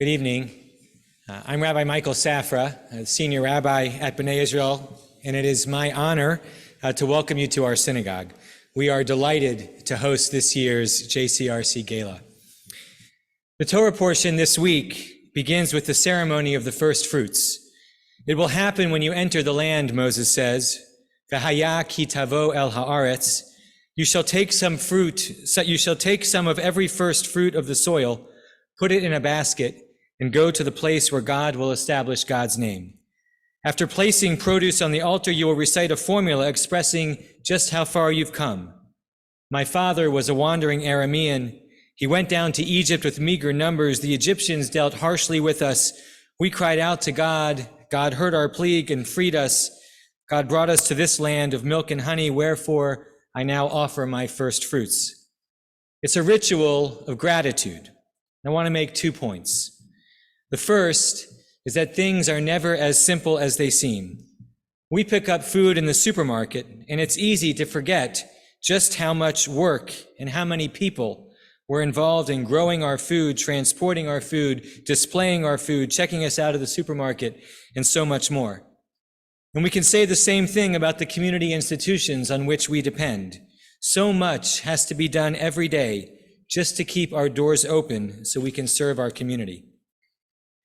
Good evening. I'm Rabbi Michael Safra, a senior rabbi at B'nai Israel, and it is my honor to welcome you to our synagogue. We are delighted to host this year's JCRC Gala. The Torah portion this week begins with the ceremony of the first fruits. It will happen when you enter the land, Moses says, V'haya ki tavo el haaretz. You shall take some of every first fruit of the soil, put it in a basket, and go to the place where God will establish God's name. After placing produce on the altar, you will recite a formula expressing just how far you've come. My father was a wandering Aramean. He went down to Egypt with meager numbers. The Egyptians dealt harshly with us. We cried out to God. God heard our plea and freed us. God brought us to this land of milk and honey, wherefore I now offer my first fruits. It's a ritual of gratitude. I want to make 2 points. The first is that things are never as simple as they seem. We pick up food in the supermarket, and it's easy to forget just how much work and how many people were involved in growing our food, transporting our food, displaying our food, checking us out of the supermarket, and so much more. And we can say the same thing about the community institutions on which we depend. So much has to be done every day just to keep our doors open so we can serve our community.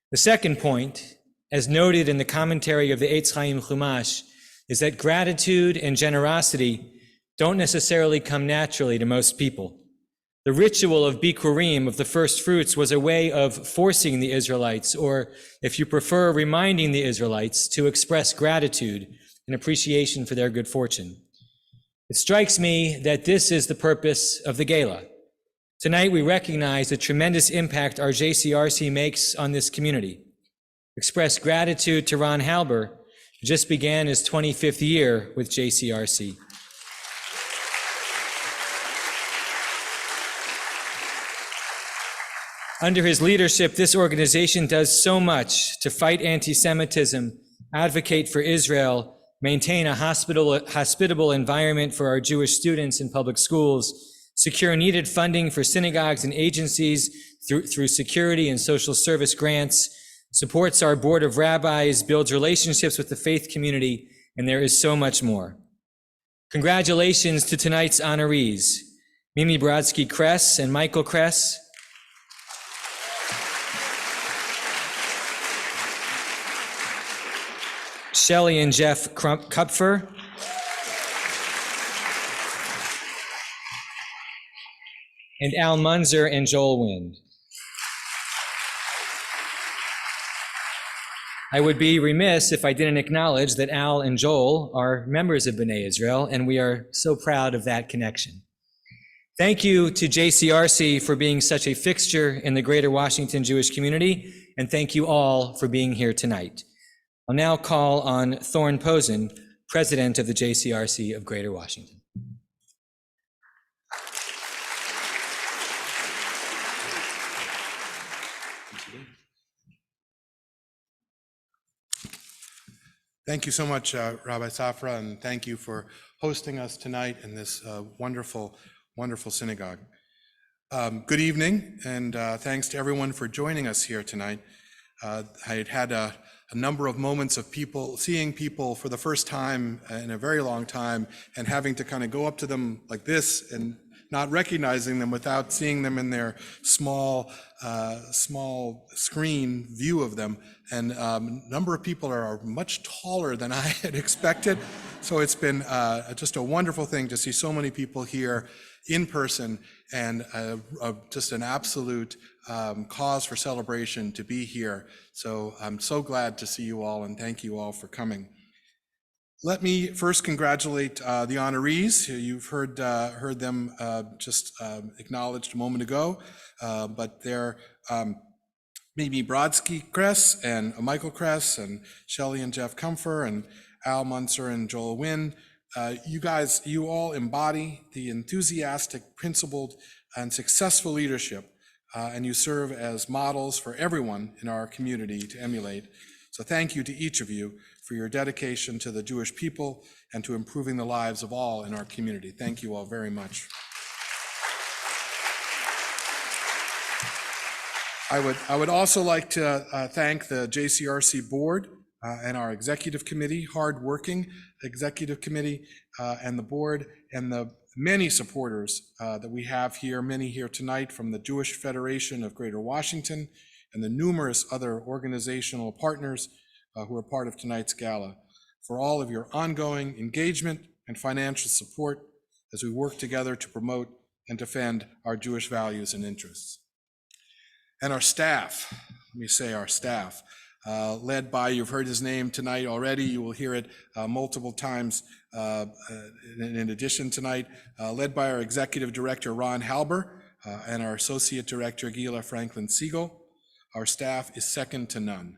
The second point, as noted in the commentary of the Eitz Chaim Chumash, is that gratitude and generosity don't necessarily come naturally to most people. The ritual of Bikurim, of the first fruits, was a way of forcing the Israelites, or if you prefer, reminding the Israelites to express gratitude and appreciation for their good fortune. It strikes me that this is the purpose of the gala. Tonight, we recognize the tremendous impact our JCRC makes on this community. Express gratitude to Ron Halber, who just began his 25th year with JCRC. Under his leadership, this organization does so much to fight anti-Semitism, advocate for Israel, maintain a hospitable environment for our Jewish students in public schools, secure needed funding for synagogues and agencies through security and social service grants, supports our board of rabbis, builds relationships with the faith community, and there is so much more. Congratulations to tonight's honorees, Mimi Brodsky-Kress and Michael Kress, Shelley and Jeff Kupfer, and Al Munzer and Joel Wind. I would be remiss if I didn't acknowledge that Al and Joel are members of B'nai Israel, and we are so proud of that connection. Thank you to JCRC for being such a fixture in the Greater Washington Jewish community, and thank you all for being here tonight. I'll now call on Thorne Posen, President of the JCRC of Greater Washington. Thank you so much, Rabbi Safra, and thank you for hosting us tonight in this wonderful synagogue. Good evening, and thanks to everyone for joining us here tonight. I had a number of moments of seeing people for the first time in a very long time, and having to kind of go up to them like this and not recognizing them without seeing them in their small screen view of them. And a number of people are much taller than I had expected. So it's been just a wonderful thing to see so many people here in person, and just an absolute cause for celebration to be here. So I'm so glad to see you all, and thank you all for coming. Let me first congratulate the honorees. You've heard them just acknowledged a moment ago, but they're Mimi Brodsky-Kress and Michael Kress and Shelley and Jeff Kupfer and Al Munzer and Joel Wind. You all embody the enthusiastic, principled, and successful leadership, and you serve as models for everyone in our community to emulate. So thank you to each of you for your dedication to the Jewish people and to improving the lives of all in our community. Thank you all very much. I would also like to thank the JCRC board and our executive committee, hardworking executive committee, and the board, and the many supporters that we have here, many here tonight from the Jewish Federation of Greater Washington and the numerous other organizational partners who are part of tonight's gala, for all of your ongoing engagement and financial support as we work together to promote and defend our Jewish values and interests. And our staff, let me say our staff, led by, you've heard his name tonight already, you will hear it multiple times in addition tonight, led by our Executive Director, Ron Halber, and our Associate Director, Gila Franklin Siegel. Our staff is second to none.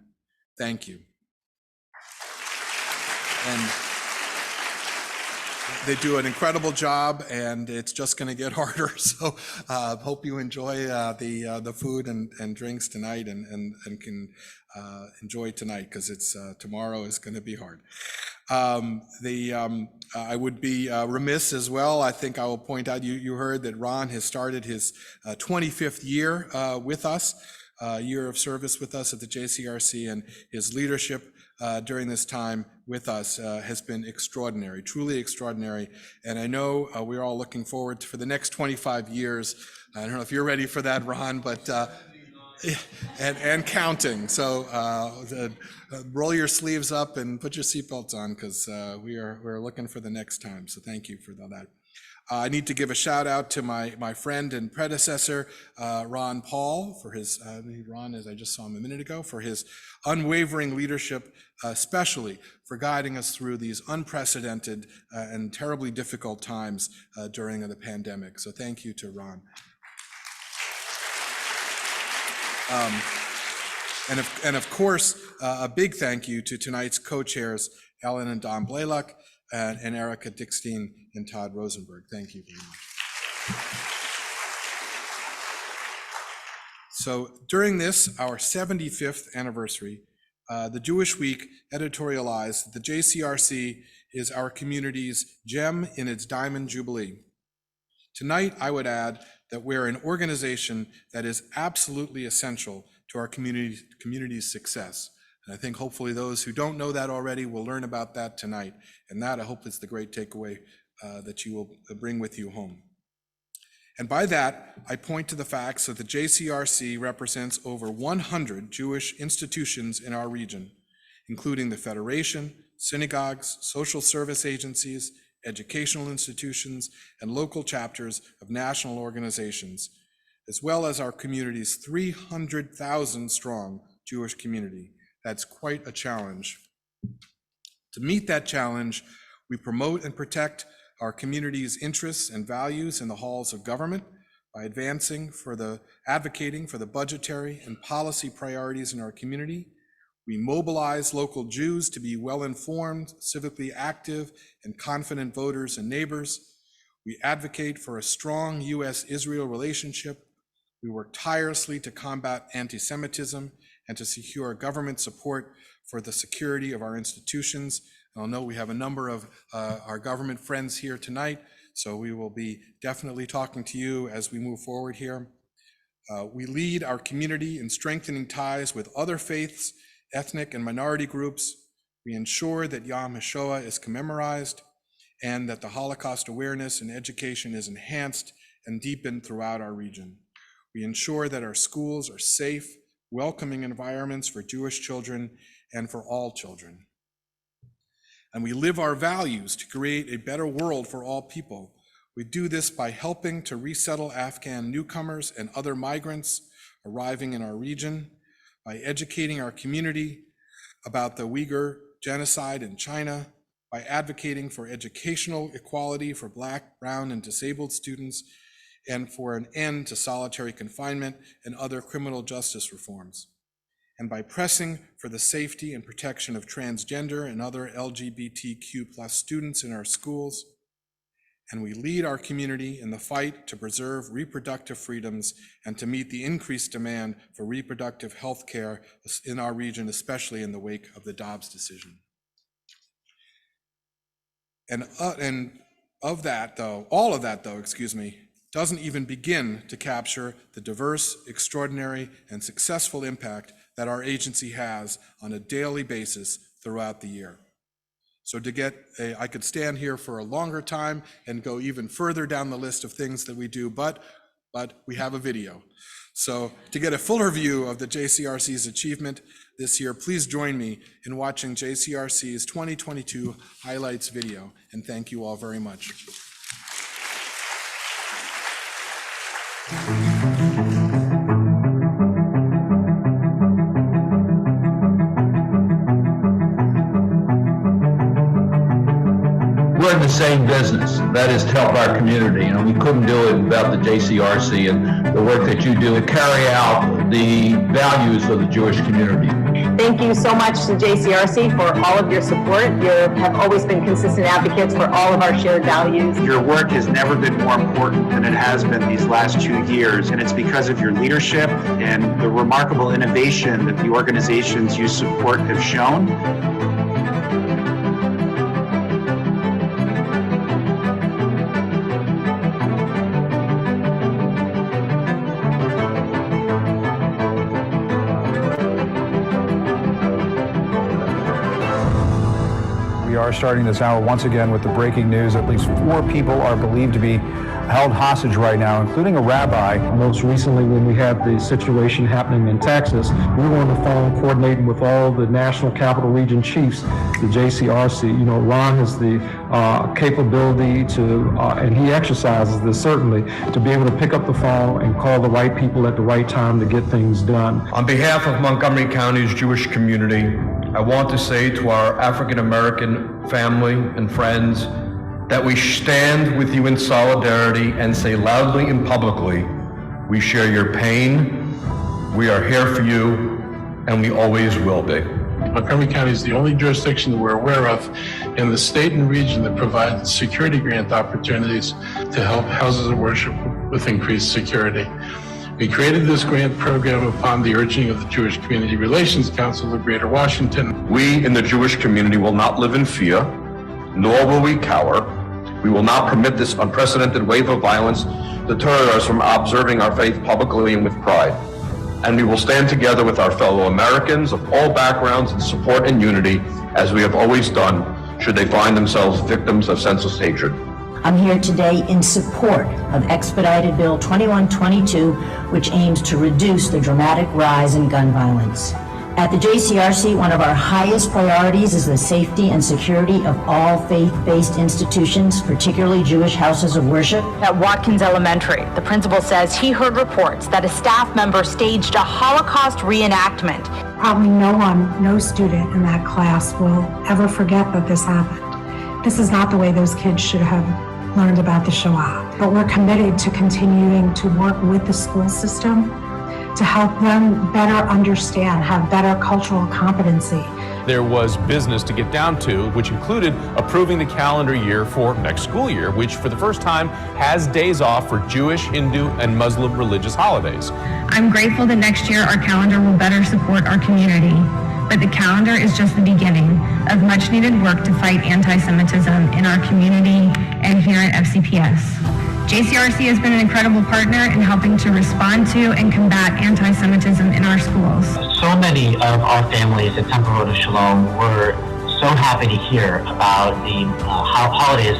Thank you. And they do an incredible job, and it's just going to get harder. So hope you enjoy the food and drinks tonight, and can enjoy tonight, because it's tomorrow is going to be hard. I would be remiss as well. I think I will point out, you heard that Ron has started his 25th year with us, year of service with us at the JCRC, and his leadership during this time with us has been extraordinary, truly extraordinary. And I know we're all looking forward for the next 25 years. I don't know if you're ready for that, Ron, but and counting. So roll your sleeves up and put your seatbelts on, because we're looking for the next time. So thank you for that. I need to give a shout out to my friend and predecessor, Ron Paul, for his, Ron, as I just saw him a minute ago, for his unwavering leadership, especially for guiding us through these unprecedented and terribly difficult times during the pandemic. So thank you to Ron. And of course, a big thank you to tonight's co-chairs, Ellen and Don Blaylock, and Erica Dickstein and Todd Rosenberg. Thank you very much. So during this, our 75th anniversary, the Jewish Week editorialized that the JCRC is our community's gem in its Diamond Jubilee. Tonight, I would add that we're an organization that is absolutely essential to our community's success. And I think hopefully those who don't know that already will learn about that tonight. And that, I hope, is the great takeaway that you will bring with you home. And by that, I point to the facts that the JCRC represents over 100 Jewish institutions in our region, including the Federation, synagogues, social service agencies, educational institutions, and local chapters of national organizations, as well as our community's 300,000 strong Jewish community. That's quite a challenge. To meet that challenge, we promote and protect our community's interests and values in the halls of government by advancing advocating for the budgetary and policy priorities in our community. We mobilize local Jews to be well-informed, civically active, and confident voters and neighbors. We advocate for a strong U.S.-Israel relationship. We work tirelessly to combat anti-Semitism and to secure government support for the security of our institutions. And I'll note we have a number of our government friends here tonight, so we will be definitely talking to you as we move forward here. We lead our community in strengthening ties with other faiths, ethnic and minority groups. We ensure that Yom HaShoah is commemorized and that the Holocaust awareness and education is enhanced and deepened throughout our region. We ensure that our schools are safe, welcoming environments for Jewish children and for all children. And we live our values to create a better world for all people. We do this by helping to resettle Afghan newcomers and other migrants arriving in our region, by educating our community about the Uyghur genocide in China, by advocating for educational equality for Black, brown, and disabled students, and for an end to solitary confinement and other criminal justice reforms, and by pressing for the safety and protection of transgender and other LGBTQ+ students in our schools. And we lead our community in the fight to preserve reproductive freedoms and to meet the increased demand for reproductive health care in our region, especially in the wake of the Dobbs decision. And all of that though, doesn't even begin to capture the diverse, extraordinary, and successful impact that our agency has on a daily basis throughout the year. So I could stand here for a longer time and go even further down the list of things that we do, but we have a video. So to get a fuller view of the JCRC's achievement this year, please join me in watching JCRC's 2022 highlights video, and thank you all very much. We're in the same business, that is to help our community, and we couldn't do it without the JCRC and the work that you do to carry out the values of the Jewish community. Thank you so much to JCRC for all of your support. You have always been consistent advocates for all of our shared values. Your work has never been more important than it has been these last 2 years, and it's because of your leadership and the remarkable innovation that the organizations you support have shown. We are starting this hour once again with the breaking news. At least 4 people are believed to be held hostage right now, including a rabbi. Most recently, when we had the situation happening in Texas, we were on the phone coordinating with all the National Capital Region chiefs, the JCRC. You know, Ron has the capability to, and he exercises this certainly, to be able to pick up the phone and call the right people at the right time to get things done. On behalf of Montgomery County's Jewish community, I want to say to our African American family and friends that we stand with you in solidarity and say loudly and publicly, we share your pain, we are here for you, and we always will be. Montgomery County is the only jurisdiction that we're aware of in the state and region that provides security grant opportunities to help houses of worship with increased security. We created this grant program upon the urging of the Jewish Community Relations Council of Greater Washington. We in the Jewish community will not live in fear, nor will we cower. We will not permit this unprecedented wave of violence to deter us from observing our faith publicly and with pride. And we will stand together with our fellow Americans of all backgrounds in support and unity, as we have always done, should they find themselves victims of senseless hatred. I'm here today in support of Expedited Bill 2122, which aims to reduce the dramatic rise in gun violence. At the JCRC, one of our highest priorities is the safety and security of all faith-based institutions, particularly Jewish houses of worship. At Watkins Elementary, the principal says he heard reports that a staff member staged a Holocaust reenactment. Probably no student in that class will ever forget that this happened. This is not the way those kids should have learned about the Shoah. But we're committed to continuing to work with the school system to help them better understand, have better cultural competency. There was business to get down to, which included approving the calendar year for next school year, which for the first time has days off for Jewish, Hindu, and Muslim religious holidays. I'm grateful that next year our calendar will better support our community. But the calendar is just the beginning of much needed work to fight anti-Semitism in our community and here at FCPS. JCRC has been an incredible partner in helping to respond to and combat anti-Semitism in our schools. So many of our families at Temple Road of Shalom were so happy to hear about the holidays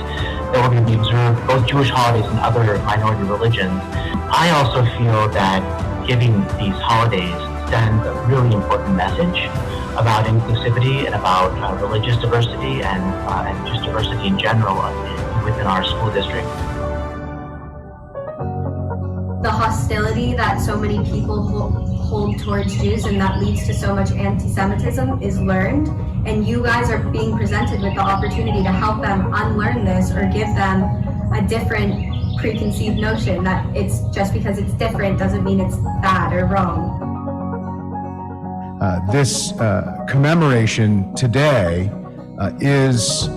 that were going to be observed, both Jewish holidays and other minority religions. I also feel that giving these holidays sends a really important message about inclusivity and about religious diversity and just diversity in general within our school district. The hostility that so many people hold towards Jews and that leads to so much anti-Semitism is learned, and you guys are being presented with the opportunity to help them unlearn this or give them a different preconceived notion that it's just because it's different doesn't mean it's bad or wrong. This commemoration today is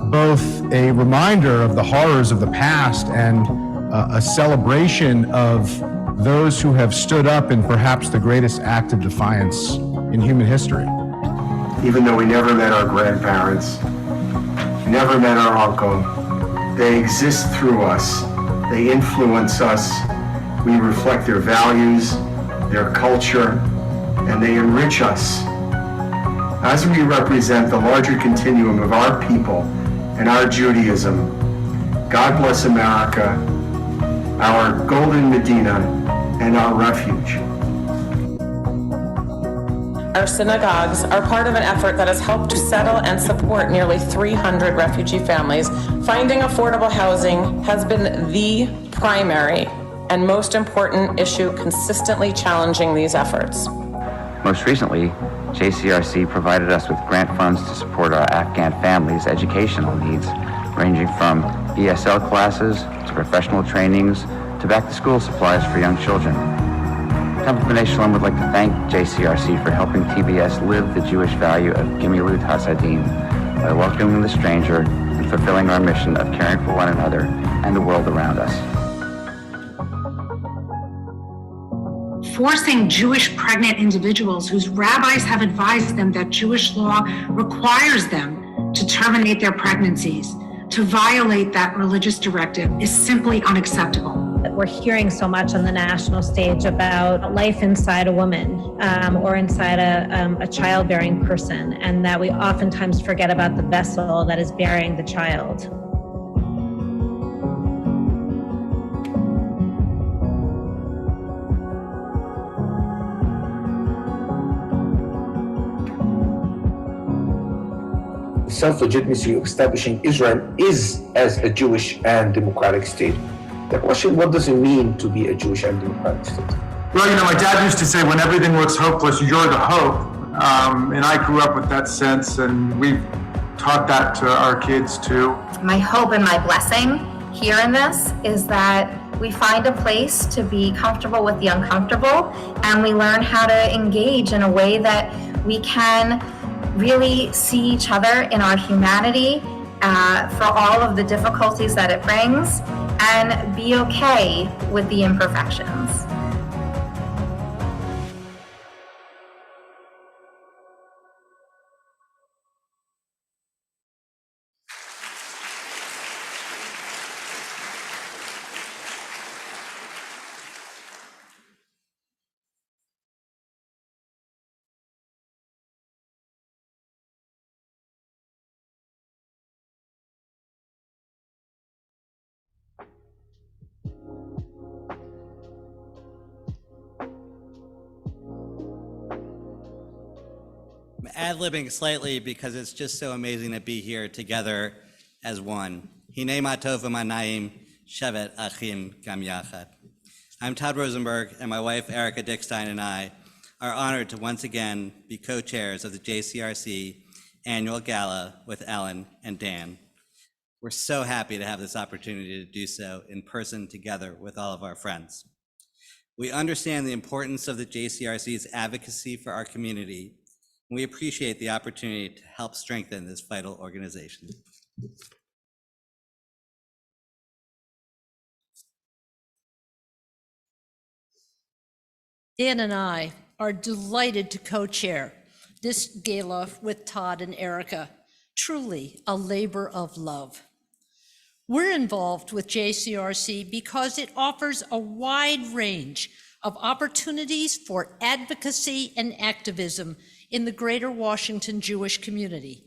both a reminder of the horrors of the past and a celebration of those who have stood up in perhaps the greatest act of defiance in human history. Even though we never met our grandparents, never met our uncle, they exist through us They influence us. We reflect their values, their culture, and they enrich us. As we represent the larger continuum of our people and our Judaism, God bless America, our golden Medina, and our refuge. Our synagogues are part of an effort that has helped to settle and support nearly 300 refugee families. Finding affordable housing has been the primary and most important issue consistently challenging these efforts. Most recently, JCRC provided us with grant funds to support our Afghan families' educational needs, ranging from ESL classes to professional trainings to back-to-school supplies for young children. Temple B'nai Shalom would like to thank JCRC for helping TBS live the Jewish value of Gemilut Hasadim by welcoming the stranger and fulfilling our mission of caring for one another and the world around us. Forcing Jewish pregnant individuals whose rabbis have advised them that Jewish law requires them to terminate their pregnancies, to violate that religious directive, is simply unacceptable. We're hearing so much on the national stage about life inside a woman or inside a childbearing person, and that we oftentimes forget about the vessel that is bearing the child. Self-legitimacy of establishing Israel is as a Jewish and democratic state. The question, what does it mean to be a Jewish and democratic state? Well, you know, my dad used to say, when everything looks hopeless, you're the hope. And I grew up with that sense, and we've taught that to our kids too. My hope and my blessing here in this is that we find a place to be comfortable with the uncomfortable, and we learn how to engage in a way that we can really see each other in our humanity for all of the difficulties that it brings, and be okay with the imperfections. I'm ad-libbing slightly because it's just so amazing to be here together as one. Hinei ma tov v'manayim shevet achim gam yachad. I'm Todd Rosenberg, and my wife Erica Dickstein and I are honored to once again be co-chairs of the JCRC Annual Gala with Ellen and Dan. We're so happy to have this opportunity to do so in person together with all of our friends. We understand the importance of the JCRC's advocacy for our community. We appreciate the opportunity to help strengthen this vital organization. Dan and I are delighted to co-chair this gala with Todd and Erica. Truly a labor of love. We're involved with JCRC because it offers a wide range of opportunities for advocacy and activism in the greater Washington Jewish community,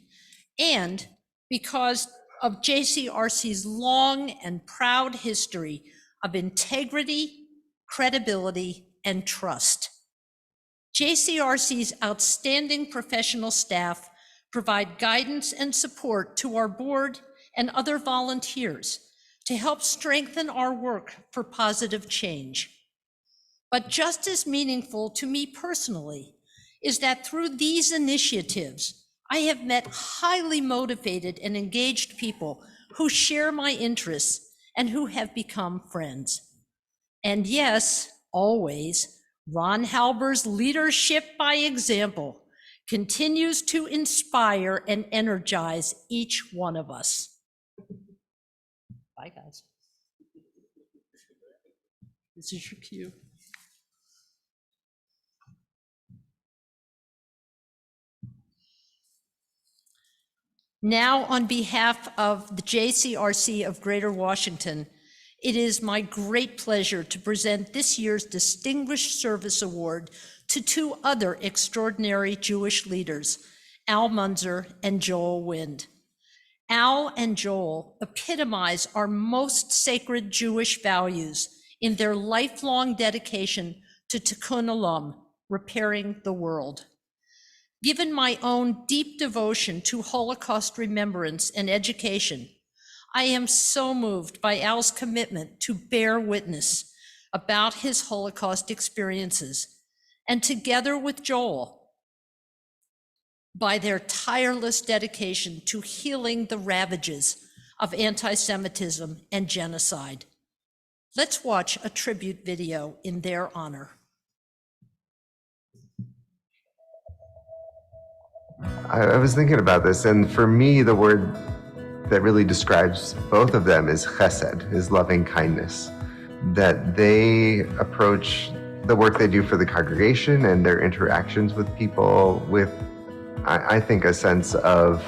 and because of JCRC's long and proud history of integrity, credibility, and trust. JCRC's outstanding professional staff provide guidance and support to our board and other volunteers to help strengthen our work for positive change. But just as meaningful to me personally is that through these initiatives, I have met highly motivated and engaged people who share my interests and who have become friends. And yes, always, Ron Halber's leadership by example continues to inspire and energize each one of us. Bye, guys. This is your cue. Now, on behalf of the JCRC of Greater Washington, It is my great pleasure to present this year's Distinguished Service Award to two other extraordinary Jewish leaders, Al Munzer and Joel Wind. Al and Joel epitomize our most sacred Jewish values in their lifelong dedication to Tikkun Olam, repairing the world. Given my own deep devotion to Holocaust remembrance and education, I am so moved by Al's commitment to bear witness about his Holocaust experiences, and together with Joel, by their tireless dedication to healing the ravages of anti-Semitism and genocide. Let's watch a tribute video in their honor. I was thinking about this, and for me, the word that really describes both of them is chesed, is loving kindness. That they approach the work they do for the congregation and their interactions with people with, I think, a sense of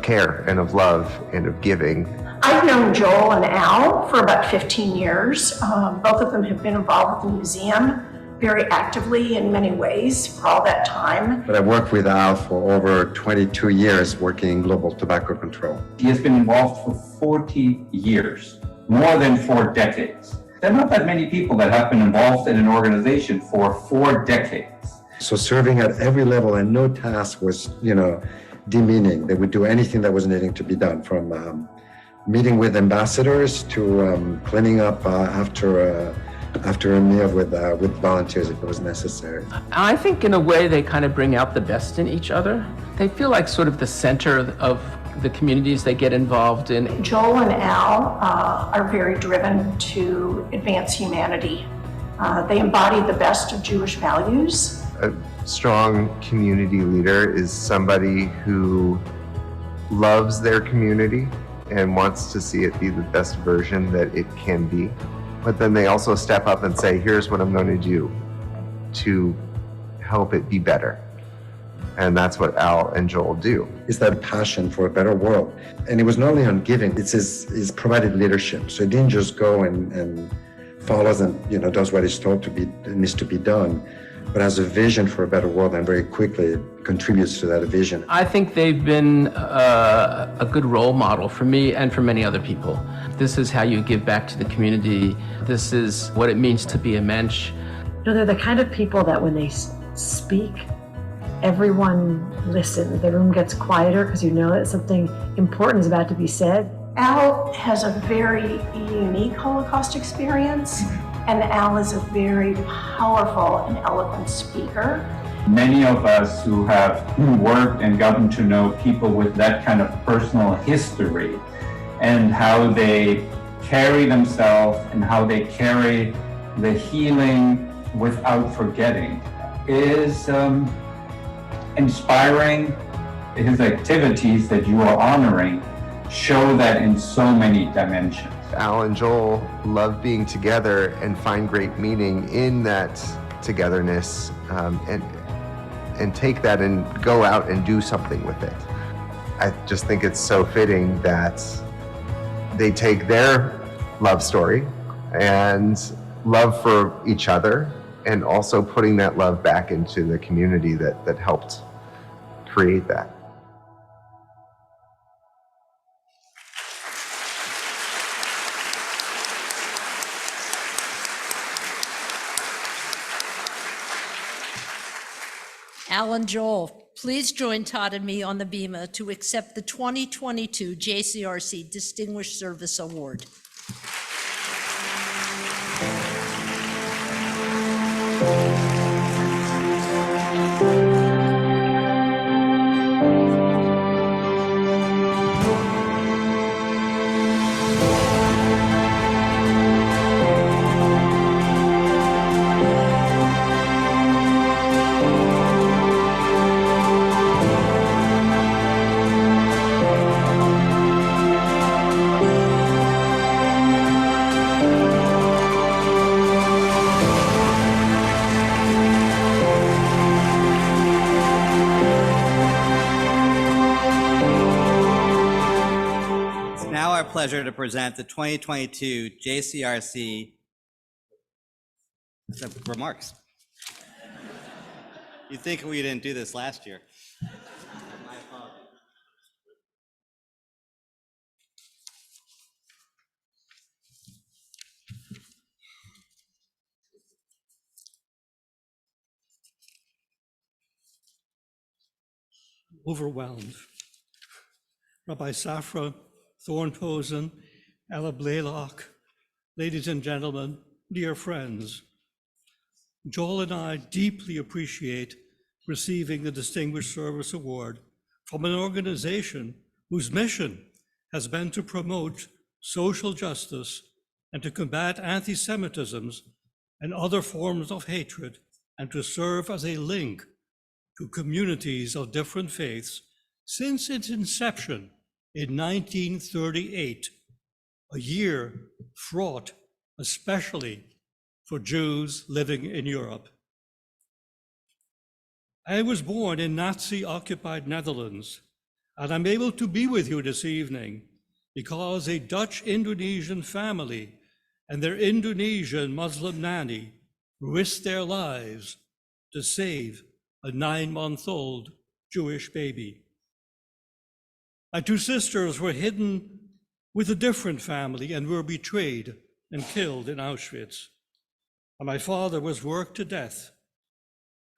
care and of love and of giving. I've known Joel and Al for about 15 years. Both of them have been involved with the museum very actively in many ways for all that time. But I've worked with Al for over 22 years working in global tobacco control. He has been involved for 40 years, more than 4 decades. There are not that many people that have been involved in an organization for 4 decades. So serving at every level, and no task was, demeaning. They would do anything that was needing to be done, from meeting with ambassadors to cleaning up after a meal with volunteers if it was necessary. I think in a way they kind of bring out the best in each other. They feel like sort of the center of the communities they get involved in. Joel and Al are very driven to advance humanity. They embody the best of Jewish values. A strong community leader is somebody who loves their community and wants to see it be the best version that it can be. But then they also step up and say, here's what I'm going to do to help it be better. And that's what Al and Joel do. It's that passion for a better world. And it was not only on giving, it's his provided leadership. So it didn't just go and follows and does what is told needs to be done, but has a vision for a better world and very quickly contributes to that vision. I think they've been a good role model for me and for many other people. This is how you give back to the community. This is what it means to be a mensch. They're the kind of people that when they speak, everyone listens. The room gets quieter because that something important is about to be said. Al has a very unique Holocaust experience, and Al is a very powerful and eloquent speaker. Many of us who have worked and gotten to know people with that kind of personal history and how they carry themselves and how they carry the healing without forgetting is inspiring. His activities that you are honoring show that in so many dimensions. Al and Joel love being together and find great meaning in that togetherness, and take that and go out and do something with it. I just think it's so fitting that they take their love story and love for each other, and also putting that love back into the community that helped create that. Al and Joel, please join Todd and me on the bema to accept the 2022 JCRC Distinguished Service Award. pleasure to present the 2022 JCRC remarks. You'd think we didn't do this last year. My apologies. Overwhelmed. Rabbi Safra, Thornposen, Ella Blaylock, ladies and gentlemen, dear friends, Joel and I deeply appreciate receiving the Distinguished Service Award from an organization whose mission has been to promote social justice and to combat anti-Semitism and other forms of hatred, and to serve as a link to communities of different faiths since its inception in 1938, a year fraught especially for Jews living in Europe. I was born in Nazi-occupied Netherlands, and I'm able to be with you this evening because a Dutch-Indonesian family and their Indonesian Muslim nanny risked their lives to save a 9-month-old Jewish baby. My two sisters were hidden with a different family and were betrayed and killed in Auschwitz. And my father was worked to death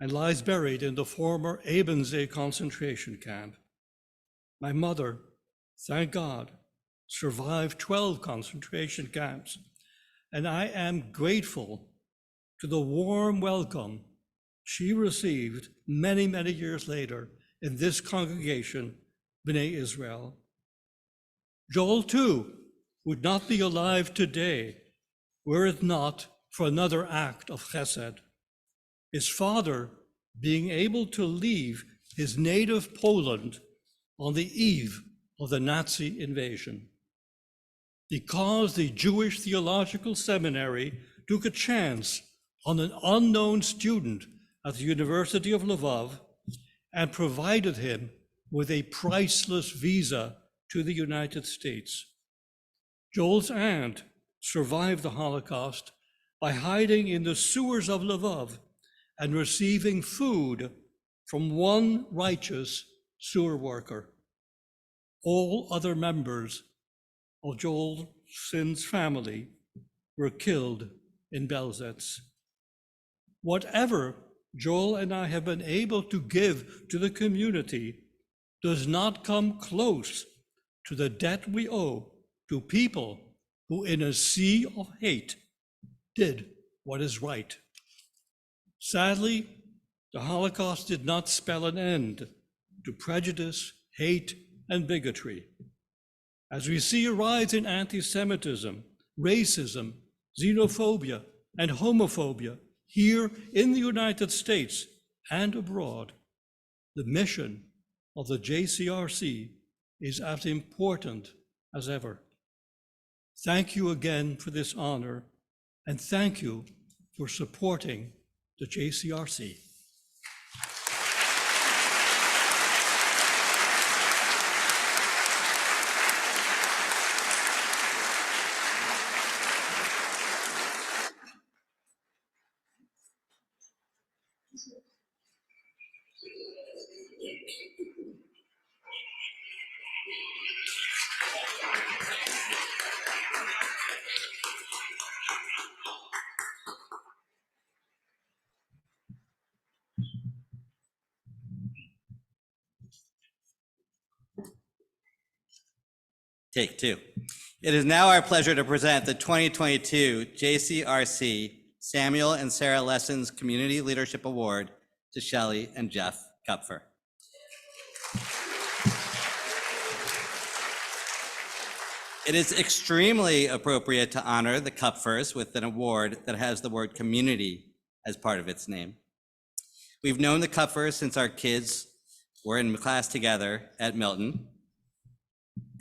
and lies buried in the former Ebensee concentration camp. My mother, thank God, survived 12 concentration camps, and I am grateful to the warm welcome she received many, many years later in this congregation, B'nai Israel. Joel, too, would not be alive today were it not for another act of chesed, his father being able to leave his native Poland on the eve of the Nazi invasion. Because the Jewish Theological Seminary took a chance on an unknown student at the University of Lvov and provided him with a priceless visa to the United States. Joel's aunt survived the Holocaust by hiding in the sewers of Lvov and receiving food from one righteous sewer worker. All other members of Joel's family were killed in Belzec. Whatever Joel and I have been able to give to the community does not come close to the debt we owe to people who, in a sea of hate, did what is right. Sadly, the Holocaust did not spell an end to prejudice, hate, and bigotry. As we see a rise in anti-Semitism, racism, xenophobia, and homophobia here in the United States and abroad, the mission of the JCRC is as important as ever. Thank you again for this honor, and thank you for supporting the JCRC. Take two. It is now our pleasure to present the 2022 JCRC Samuel and Sarah Lessons Community Leadership Award to Shelley and Jeff Kupfer. It is extremely appropriate to honor the Kupfers with an award that has the word community as part of its name. We've known the Kupfers since our kids were in class together at Milton,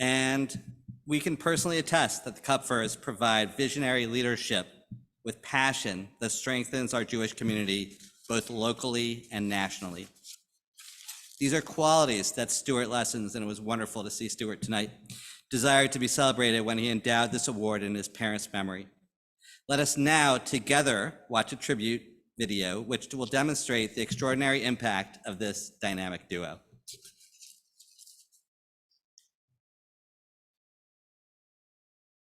and we can personally attest that the Kupfers provide visionary leadership with passion that strengthens our Jewish community both locally and nationally. These are qualities that Stuart Lessons, and it was wonderful to see Stuart tonight, desired to be celebrated when he endowed this award in his parents' memory. Let us now together watch a tribute video which will demonstrate the extraordinary impact of this dynamic duo.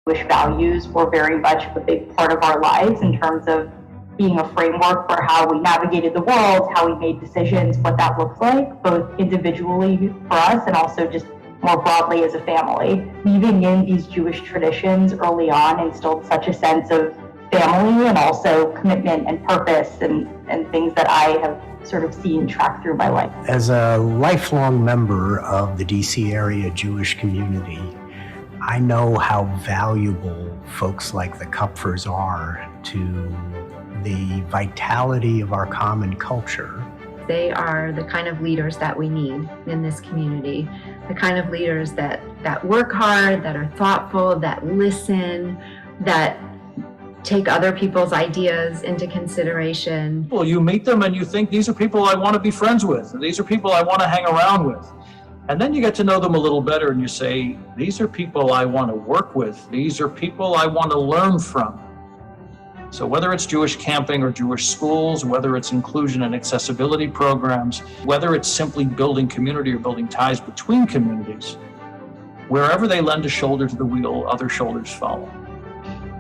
Jewish values were very much a big part of our lives in terms of being a framework for how we navigated the world, how we made decisions, what that looks like, both individually for us and also just more broadly as a family. Weaving in these Jewish traditions early on instilled such a sense of family and also commitment and purpose and things that I have sort of seen track through my life. As a lifelong member of the DC area Jewish community, I know how valuable folks like the Kupfers are to the vitality of our common culture. They are the kind of leaders that we need in this community, the kind of leaders that work hard, that are thoughtful, that listen, that take other people's ideas into consideration. Well, you meet them and you think, these are people I want to be friends with, and these are people I want to hang around with. And then you get to know them a little better and you say, these are people I want to work with. These are people I want to learn from. So whether it's Jewish camping or Jewish schools, whether it's inclusion and accessibility programs, whether it's simply building community or building ties between communities, wherever they lend a shoulder to the wheel, other shoulders follow.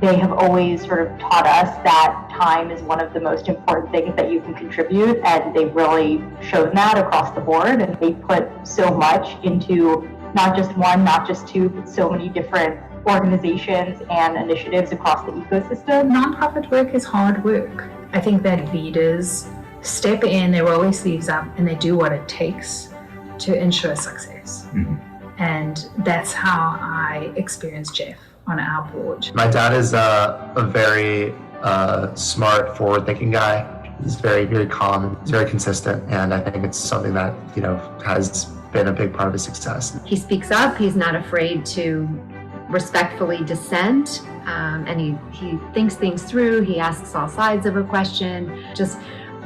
They have always sort of taught us that time is one of the most important things that you can contribute, and they've really shown that across the board, and they put so much into not just one, not just two, but so many different organizations and initiatives across the ecosystem. Nonprofit work is hard work. I think that leaders step in, they roll their sleeves up, and they do what it takes to ensure success. And that's how I experienced Jeff on our board. My dad is a very smart, forward-thinking guy. He's very, very calm, he's very consistent, and I think it's something that, has been a big part of his success. He speaks up, he's not afraid to respectfully dissent, and he thinks things through, he asks all sides of a question, just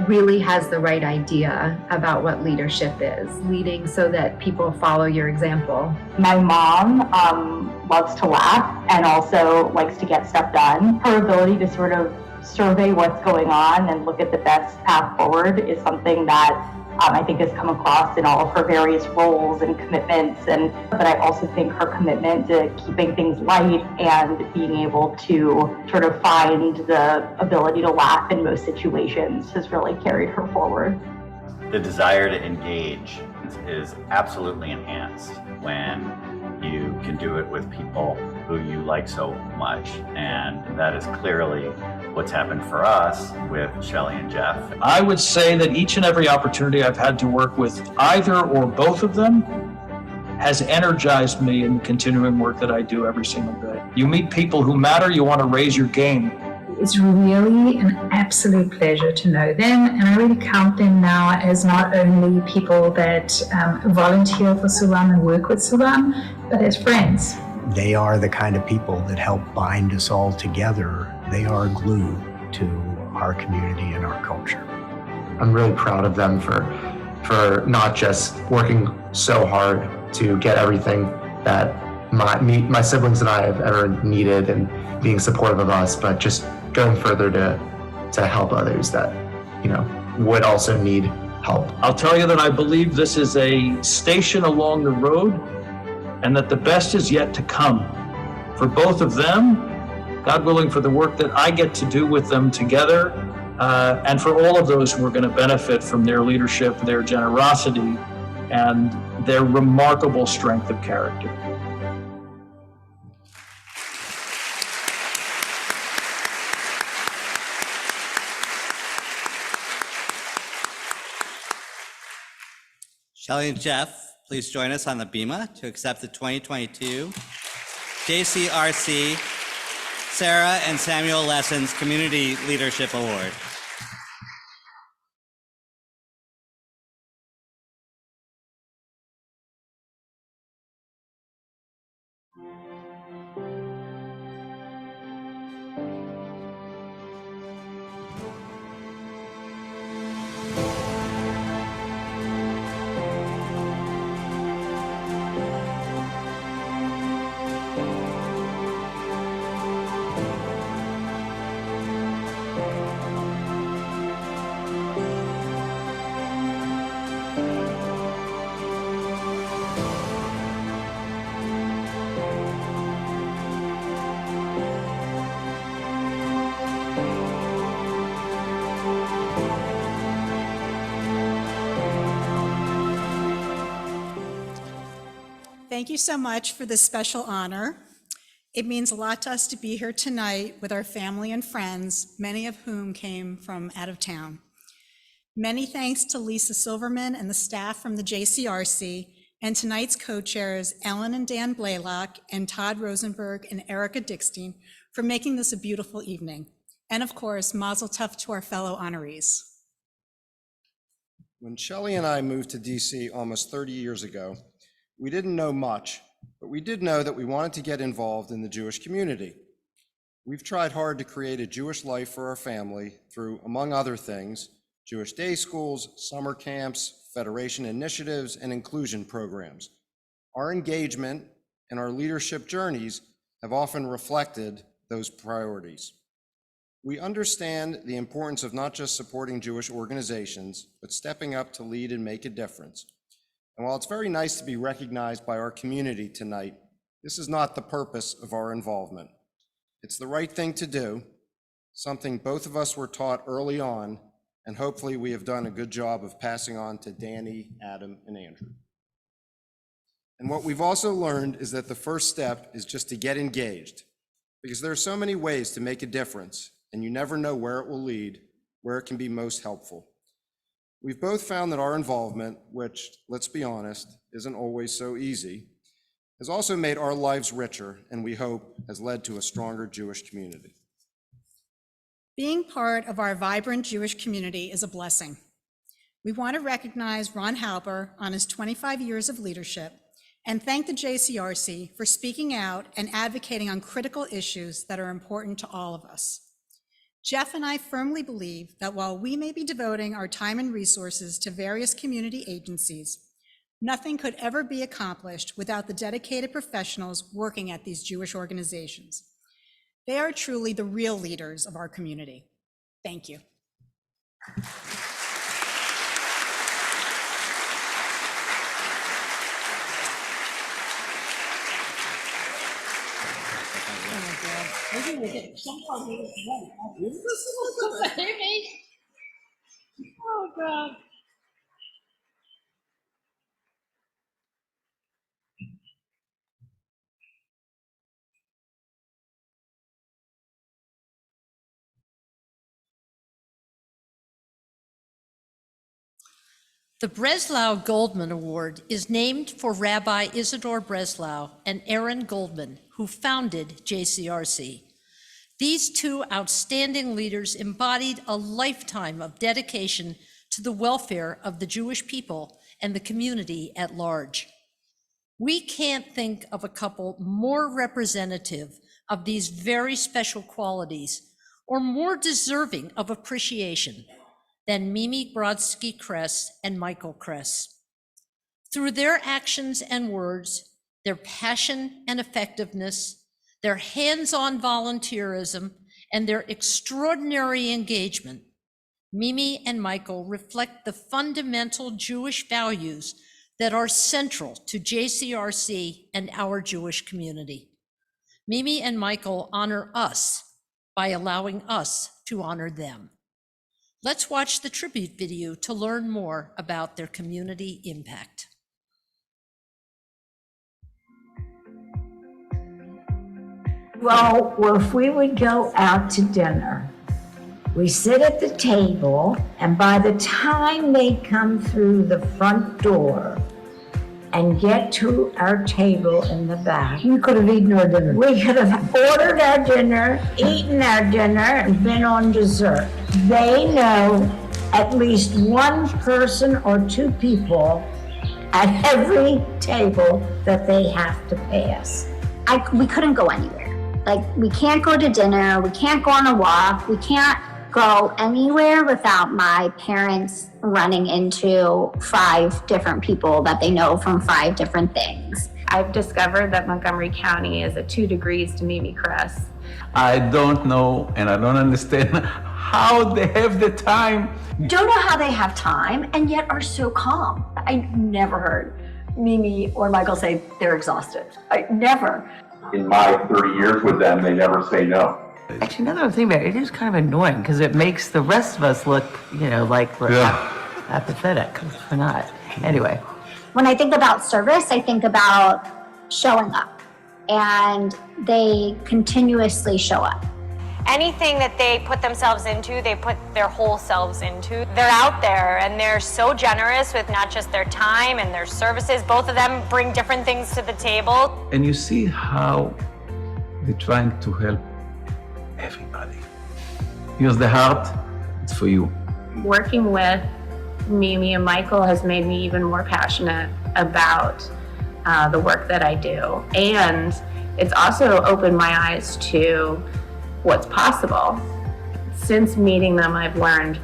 really has the right idea about what leadership is, leading so that people follow your example. My mom loves to laugh and also likes to get stuff done. Her ability to sort of survey what's going on and look at the best path forward is something that I think has come across in all of her various roles and commitments. But I also think her commitment to keeping things light and being able to sort of find the ability to laugh in most situations has really carried her forward. The desire to engage is absolutely enhanced when you can do it with people who you like so much. And that is clearly what's happened for us with Shelley and Jeff. I would say that each and every opportunity I've had to work with either or both of them has energized me in the continuing work that I do every single day. You meet people who matter, you want to raise your game. It's really an absolute pleasure to know them, and I really count them now as not only people that volunteer for Sulam and work with Sulam, but as friends. They are the kind of people that help bind us all together. They are glue to our community and our culture. I'm really proud of them for not just working so hard to get everything that my siblings and I have ever needed and being supportive of us, but just going further to help others that, would also need help. I'll tell you that I believe this is a station along the road and that the best is yet to come. For both of them, God willing, for the work that I get to do with them together, and for all of those who are going to benefit from their leadership, their generosity, and their remarkable strength of character. Shelley and Jeff, please join us on the Bima to accept the 2022 JCRC Sarah and Samuel Lessons Community Leadership Award. thank you so much for this special honor. It means a lot to us to be here tonight with our family and friends, many of whom came from out of town. Many thanks to Lisa Silverman and the staff from the JCRC, and tonight's co-chairs, Ellen and Dan Blaylock, and Todd Rosenberg and Erica Dickstein, for making this a beautiful evening. And of course, mazel tov to our fellow honorees. When Shelley and I moved to DC almost 30 years ago, we didn't know much, but we did know that we wanted to get involved in the Jewish community. We've tried hard to create a Jewish life for our family through, among other things, Jewish day schools, summer camps, Federation initiatives, and inclusion programs. Our engagement and our leadership journeys have often reflected those priorities. We understand the importance of not just supporting Jewish organizations, but stepping up to lead and make a difference. And while it's very nice to be recognized by our community tonight, this is not the purpose of our involvement. It's the right thing to do, something both of us were taught early on, and hopefully we have done a good job of passing on to Danny, Adam, and Andrew. And what we've also learned is that the first step is just to get engaged, because there are so many ways to make a difference, and you never know where it will lead, where it can be most helpful. We've both found that our involvement, which, let's be honest, isn't always so easy, has also made our lives richer, and we hope has led to a stronger Jewish community. Being part of our vibrant Jewish community is a blessing. We want to recognize Ron Halber on his 25 years of leadership and thank the JCRC for speaking out and advocating on critical issues that are important to all of us. Jeff and I firmly believe that while we may be devoting our time and resources to various community agencies, nothing could ever be accomplished without the dedicated professionals working at these Jewish organizations. They are truly the real leaders of our community. Thank you. Maybe we get some part of it. Oh, God. The Breslau Goldman Award is named for Rabbi Isidore Breslau and Aaron Goldman, who founded JCRC. These two outstanding leaders embodied a lifetime of dedication to the welfare of the Jewish people and the community at large. We can't think of a couple more representative of these very special qualities or more deserving of appreciation than Mimi Brodsky-Kress and Michael Kress. Through their actions and words, their passion and effectiveness, their hands-on volunteerism, and their extraordinary engagement, Mimi and Michael reflect the fundamental Jewish values that are central to JCRC and our Jewish community. Mimi and Michael honor us by allowing us to honor them. Let's watch the tribute video to learn more about their community impact. Well, if we would go out to dinner, we sit at the table, and by the time they come through the front door and get to our table in the back, We could have eaten our dinner. we could have ordered our dinner, eaten our dinner, and been on dessert. They know at least one person or two people at every table that they have to pass. We couldn't go anywhere. Like, we can't go to dinner, we can't go on a walk, we can't go anywhere without my parents running into 5 different people that they know from 5 different things. I've discovered that Montgomery County is at 2 degrees to Mimi Kress. I don't know and I don't understand how they have the time. Don't know how they have time and yet are so calm. I never heard Mimi or Michael say they're exhausted. I never. In my 30 years with them, they never say no. Actually, now that I'm thinking about it, it is kind of annoying because it makes the rest of us look, like we're apathetic. We're not. Anyway. When I think about service, I think about showing up, and they continuously show up. Anything that they put themselves into, they put their whole selves into. They're out there and they're so generous with not just their time and their services. Both of them bring different things to the table. And you see how they're trying to help everybody. Here's the heart, it's for you. Working with Mimi and Michael has made me even more passionate about the work that I do. And it's also opened my eyes to what's possible. Since meeting them, I've learned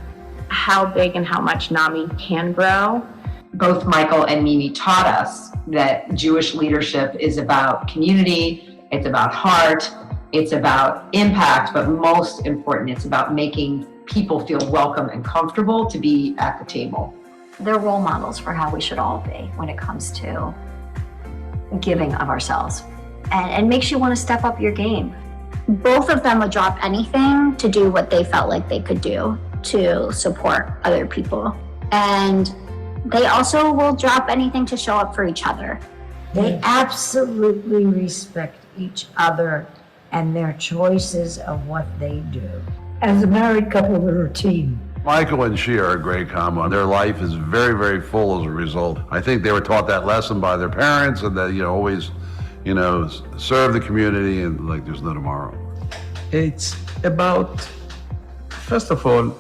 how big and how much NAMI can grow. Both Michael and Mimi taught us that Jewish leadership is about community, it's about heart, it's about impact, but most important, it's about making people feel welcome and comfortable to be at the table. They're role models for how we should all be when it comes to giving of ourselves, and makes you want to step up your game. Both of them would drop anything to do what they felt like they could do to support other people. And they also will drop anything to show up for each other. They absolutely respect each other and their choices of what they do. As a married couple, we're a team. Michael and she are a great combo. Their life is very, very full as a result. I think they were taught that lesson by their parents, and that, always, serve the community and like there's no tomorrow. It's about, first of all,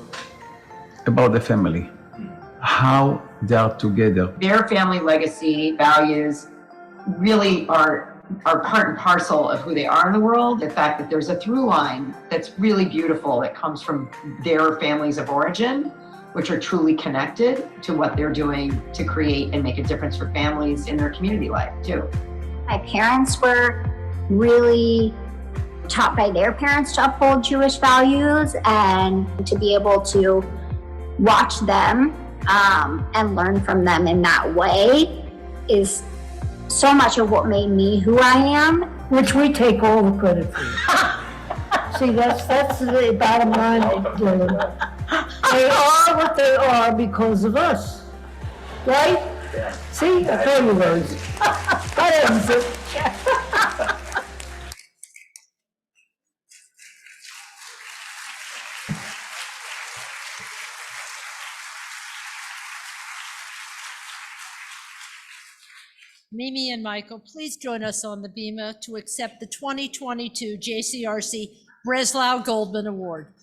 about the family, how they are together. Their family legacy values really are part and parcel of who they are in the world. The fact that there's a through line that's really beautiful that comes from their families of origin, which are truly connected to what they're doing to create and make a difference for families in their community life too. My parents were really taught by their parents to uphold Jewish values, and to be able to watch them and learn from them in that way is so much of what made me who I am. Which we take all the credit for. See, that's the bottom line. They are what they are because of us, right? See, I told you those. That ends it. Mimi and Michael, please join us on the bema to accept the 2022 JCRC Breslau Goldman Award.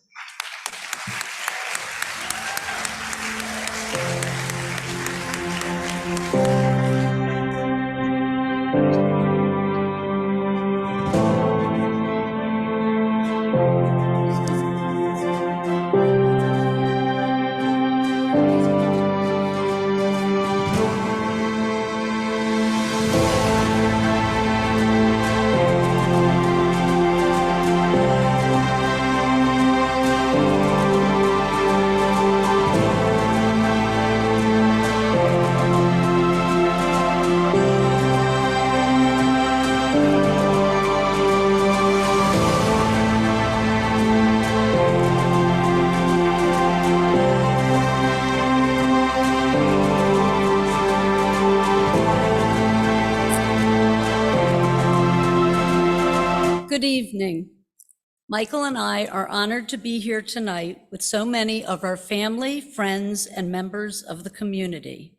Good evening. Michael and I are honored to be here tonight with so many of our family, friends, and members of the community.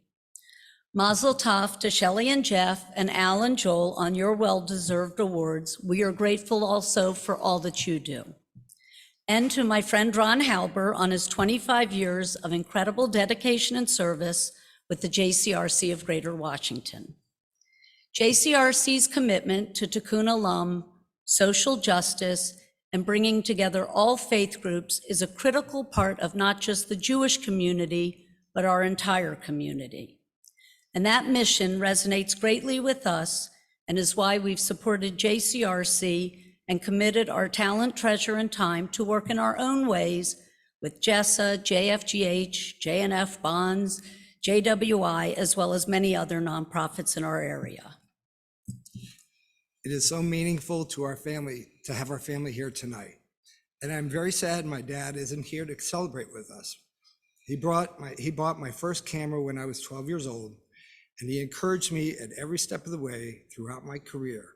Mazel tov to Shelley and Jeff and Al and Joel on your well-deserved awards. We are grateful also for all that you do. And to my friend Ron Halber on his 25 years of incredible dedication and service with the JCRC of Greater Washington. JCRC's commitment to Tikkun Olam, social justice, and bringing together all faith groups is a critical part of not just the Jewish community, but our entire community. And that mission resonates greatly with us and is why we've supported JCRC and committed our talent, treasure, and time to work in our own ways with JESA, JFGH, JNF Bonds, JWI, as well as many other nonprofits in our area. It is so meaningful to our family to have our family here tonight. And I'm very sad my dad isn't here to celebrate with us. He bought my first camera when I was 12 years old, and he encouraged me at every step of the way throughout my career.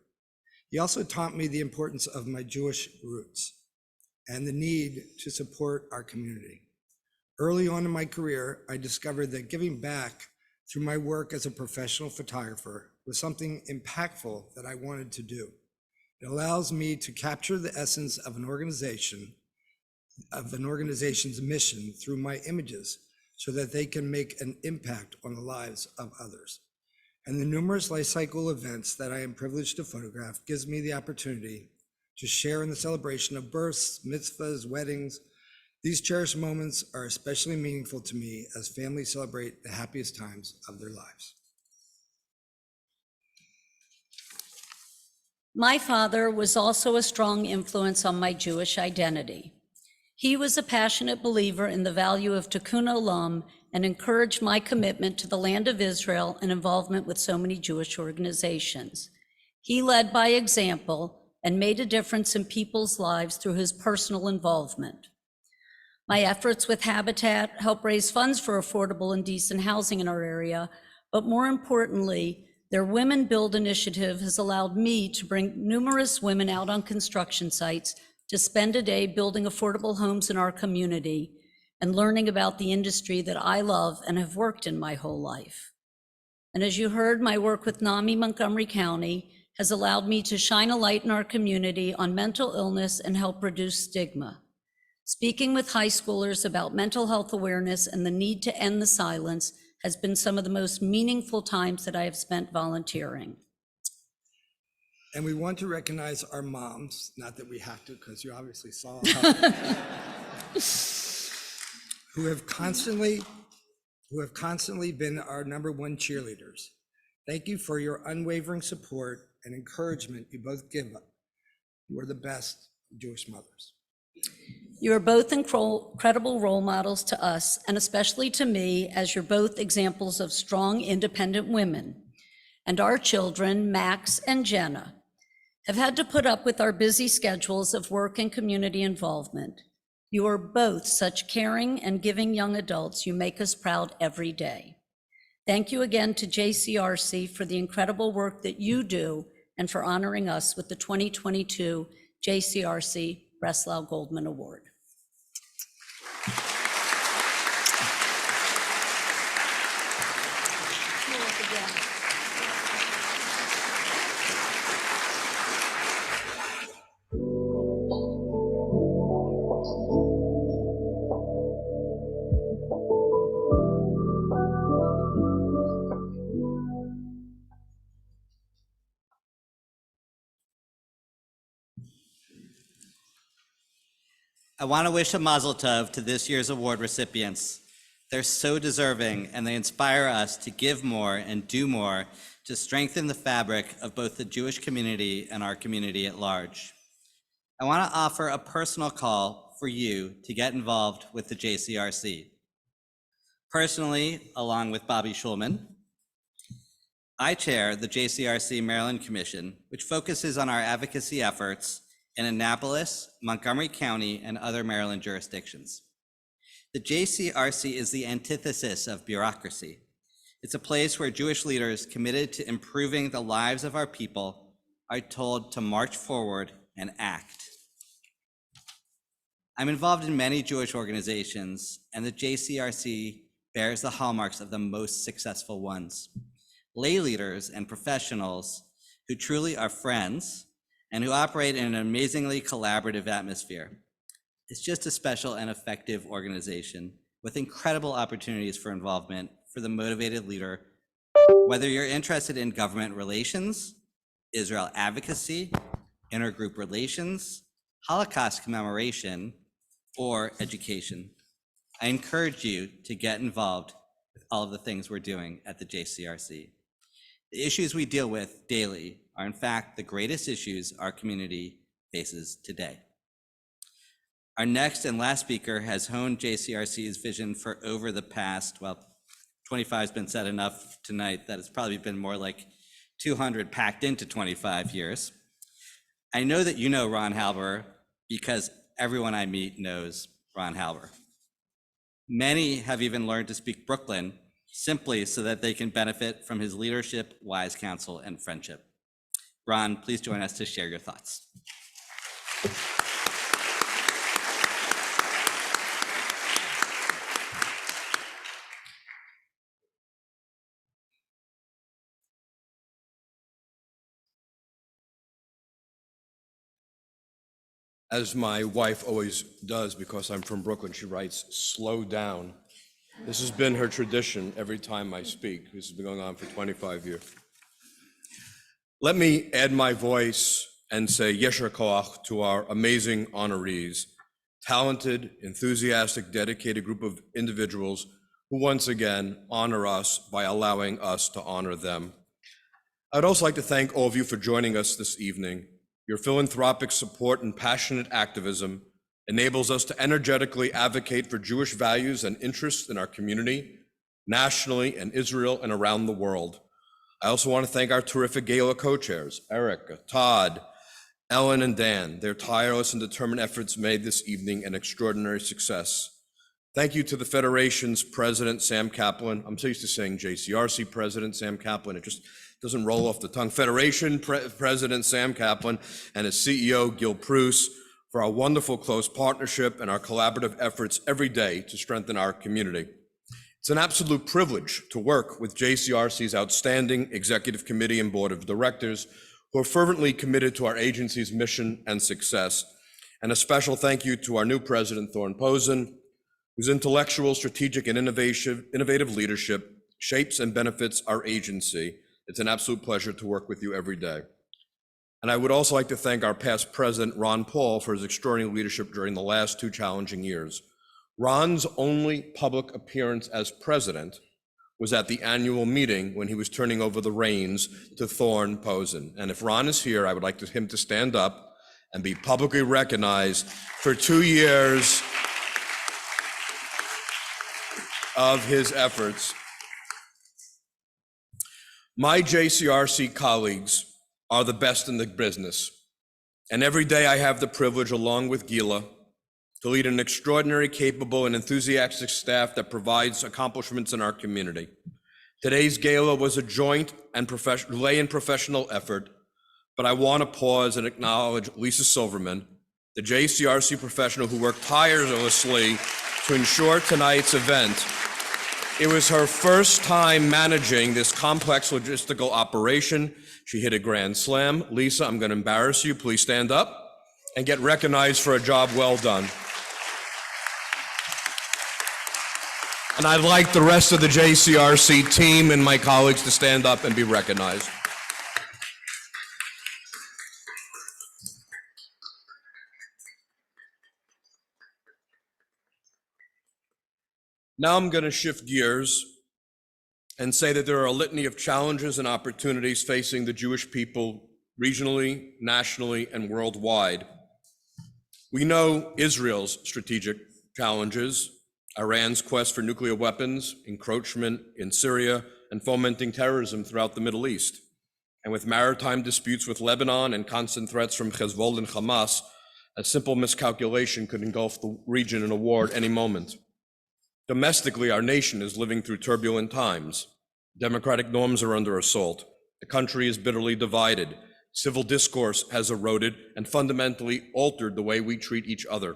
He also taught me the importance of my Jewish roots and the need to support our community. Early on in my career, I discovered that giving back through my work as a professional photographer was something impactful that I wanted to do. It allows me to capture the essence of an organization's mission through my images so that they can make an impact on the lives of others. And the numerous life cycle events that I am privileged to photograph gives me the opportunity to share in the celebration of births, mitzvahs, weddings. These cherished moments are especially meaningful to me as families celebrate the happiest times of their lives. My father was also a strong influence on my Jewish identity. He was a passionate believer in the value of tikkun olam and encouraged my commitment to the land of Israel and involvement with so many Jewish organizations. He led by example and made a difference in people's lives through his personal involvement. My efforts with Habitat help raise funds for affordable and decent housing in our area, but more importantly, their Women Build initiative has allowed me to bring numerous women out on construction sites to spend a day building affordable homes in our community and learning about the industry that I love and have worked in my whole life. And as you heard, my work with NAMI Montgomery County has allowed me to shine a light in our community on mental illness and help reduce stigma. Speaking with high schoolers about mental health awareness and the need to end the silence has been some of the most meaningful times that I have spent volunteering. And we want to recognize our moms, not that we have to, because you obviously saw who have constantly been our #1 cheerleaders. Thank you for your unwavering support and encouragement you both give up. You are the best Jewish mothers. You are both incredible role models to us, and especially to me, as you're both examples of strong, independent women. And our children, Max and Jenna, have had to put up with our busy schedules of work and community involvement. You are both such caring and giving young adults. You make us proud every day. Thank you again to JCRC for the incredible work that you do and for honoring us with the 2022 JCRC Breslau Goldman Award. I want to wish a mazel tov to this year's award recipients. They're so deserving, and they inspire us to give more and do more to strengthen the fabric of both the Jewish community and our community at large. I want to offer a personal call for you to get involved with the JCRC. Personally, along with Bobby Schulman, I chair the JCRC Maryland Commission, which focuses on our advocacy efforts in Annapolis, Montgomery County, and other Maryland jurisdictions. The JCRC is the antithesis of bureaucracy. It's a place where Jewish leaders committed to improving the lives of our people are told to march forward and act. I'm involved in many Jewish organizations, and the JCRC bears the hallmarks of the most successful ones. Lay leaders and professionals who truly are friends and who operate in an amazingly collaborative atmosphere. It's just a special and effective organization with incredible opportunities for involvement for the motivated leader, whether you're interested in government relations, Israel advocacy, intergroup relations, Holocaust commemoration, or education. I encourage you to get involved with all of the things we're doing at the JCRC. The issues we deal with daily are in fact the greatest issues our community faces today. Our next and last speaker has honed JCRC's vision for over the past, well, 25 has been said enough tonight that it's probably been more like 200 packed into 25 years. I know that you know Ron Halber because everyone I meet knows Ron Halber. Many have even learned to speak Brooklyn simply so that they can benefit from his leadership, wise counsel, and friendship. Ron, please join us to share your thoughts. As my wife always does, because I'm from Brooklyn, she writes, "Slow down." This has been her tradition every time I speak. This has been going on for 25 years. Let me add my voice and say Yesher Koach to our amazing honorees, talented, enthusiastic, dedicated group of individuals who once again honor us by allowing us to honor them. I'd also like to thank all of you for joining us this evening. Your philanthropic support and passionate activism enables us to energetically advocate for Jewish values and interests in our community, nationally, in Israel, and around the world. I also want to thank our terrific gala co-chairs, Eric, Todd, Ellen, and Dan. Their tireless and determined efforts made this evening an extraordinary success. Thank you to the Federation's President, Sam Kaplan. I'm so used to saying JCRC President Sam Kaplan. It just doesn't roll off the tongue. Federation President Sam Kaplan and his CEO, Gil Prus, for our wonderful close partnership and our collaborative efforts every day to strengthen our community. It's an absolute privilege to work with JCRC's outstanding executive committee and board of directors who are fervently committed to our agency's mission and success. And a special thank you to our new president, Thorn Posen, whose intellectual, strategic, and innovative leadership shapes and benefits our agency. It's an absolute pleasure to work with you every day. And I would also like to thank our past president, Ron Paul, for his extraordinary leadership during the last 2 challenging years. Ron's only public appearance as president was at the annual meeting when he was turning over the reins to Thorn Posen. And if Ron is here, I would like him to stand up and be publicly recognized for 2 years of his efforts. My JCRC colleagues are the best in the business. And every day I have the privilege, along with Gila, to lead an extraordinary, capable, and enthusiastic staff that provides accomplishments in our community. Today's gala was a joint and lay and professional effort, but I want to pause and acknowledge Lisa Silverman, the JCRC professional who worked tirelessly to ensure tonight's event. It was her first time managing this complex logistical operation. She hit a grand slam. Lisa, I'm going to embarrass you. Please stand up and get recognized for a job well done. And I'd like the rest of the JCRC team and my colleagues to stand up and be recognized. Now I'm going to shift gears and say that there are a litany of challenges and opportunities facing the Jewish people regionally, nationally, and worldwide. We know Israel's strategic challenges, Iran's quest for nuclear weapons, encroachment in Syria, and fomenting terrorism throughout the Middle East. And with maritime disputes with Lebanon and constant threats from Hezbollah and Hamas, a simple miscalculation could engulf the region in a war at any moment. Domestically, our nation is living through turbulent times. Democratic norms are under assault. The country is bitterly divided. Civil discourse has eroded and fundamentally altered the way we treat each other.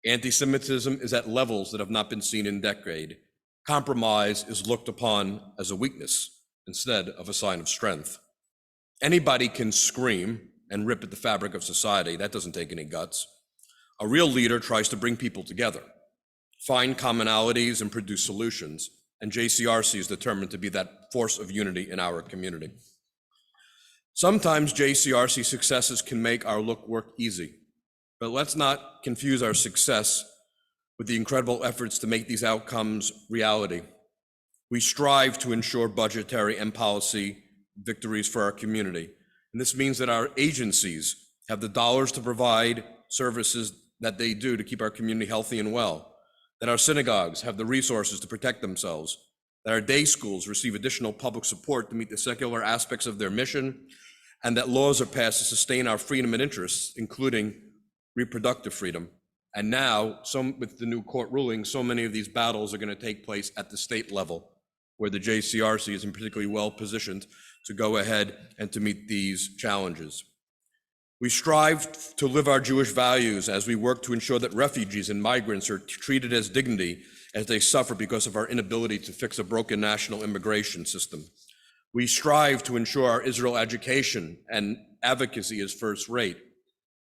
Anti-Semitism is at levels that have not been seen in decades. Compromise is looked upon as a weakness instead of a sign of strength. Anybody can scream and rip at the fabric of society. That doesn't take any guts. A real leader tries to bring people together, find commonalities, and produce solutions. And JCRC is determined to be that force of unity in our community. Sometimes JCRC successes can make our work easy, but let's not confuse our success with the incredible efforts to make these outcomes reality. We strive to ensure budgetary and policy victories for our community. And this means that our agencies have the dollars to provide services that they do to keep our community healthy and well, that our synagogues have the resources to protect themselves, that our day schools receive additional public support to meet the secular aspects of their mission, and that laws are passed to sustain our freedom and interests, including reproductive freedom. And now, with the new court ruling, so many of these battles are going to take place at the state level. where the JCRC isn't particularly well positioned to go ahead and to meet these challenges. We strive to live our Jewish values as we work to ensure that refugees and migrants are treated as dignity as they suffer because of our inability to fix a broken national immigration system. We strive to ensure our Israel education and advocacy is first rate.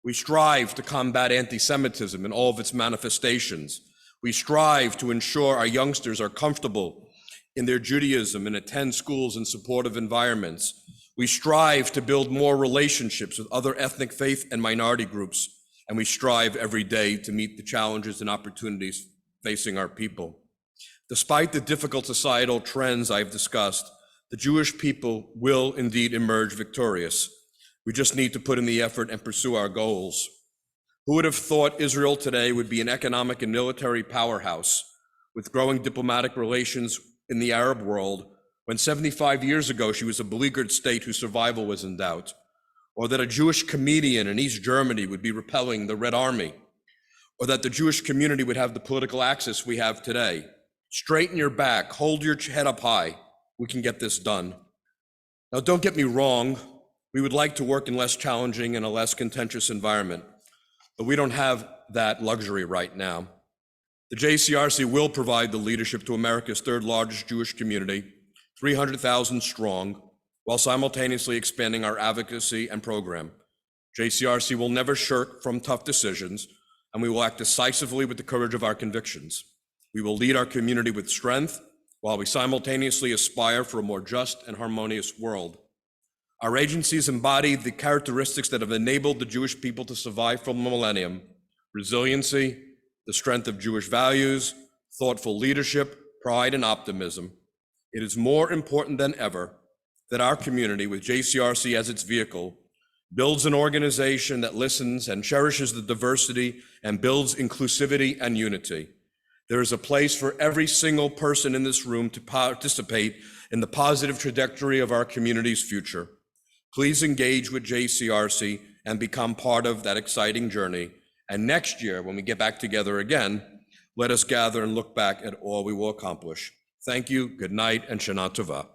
We strive to combat anti-Semitism in all of its manifestations. We strive to ensure our youngsters are comfortable in their Judaism and attend schools in supportive environments. We strive to build more relationships with other ethnic, faith, and minority groups, and we strive every day to meet the challenges and opportunities facing our people. Despite the difficult societal trends I've discussed, the Jewish people will indeed emerge victorious. We just need to put in the effort and pursue our goals. Who would have thought Israel today would be an economic and military powerhouse with growing diplomatic relations in the Arab world, when 75 years ago she was a beleaguered state whose survival was in doubt? Or that a Jewish comedian in East Germany would be repelling the Red Army? Or that the Jewish community would have the political access we have today? Straighten your back, hold your head up high. We can get this done. Now, don't get me wrong. We would like to work in less challenging and a less contentious environment, but we don't have that luxury right now. The JCRC will provide the leadership to America's third largest Jewish community, 300,000 strong, while simultaneously expanding our advocacy and program. JCRC will never shirk from tough decisions, and we will act decisively with the courage of our convictions. We will lead our community with strength, while we simultaneously aspire for a more just and harmonious world. Our agencies embody the characteristics that have enabled the Jewish people to survive for a millennium: resiliency, the strength of Jewish values, thoughtful leadership, pride, and optimism. It is more important than ever that our community, with JCRC as its vehicle, builds an organization that listens and cherishes the diversity and builds inclusivity and unity. There is a place for every single person in this room to participate in the positive trajectory of our community's future. Please engage with JCRC and become part of that exciting journey. And next year, when we get back together again, let us gather and look back at all we will accomplish. Thank you, good night, and Shana Tova.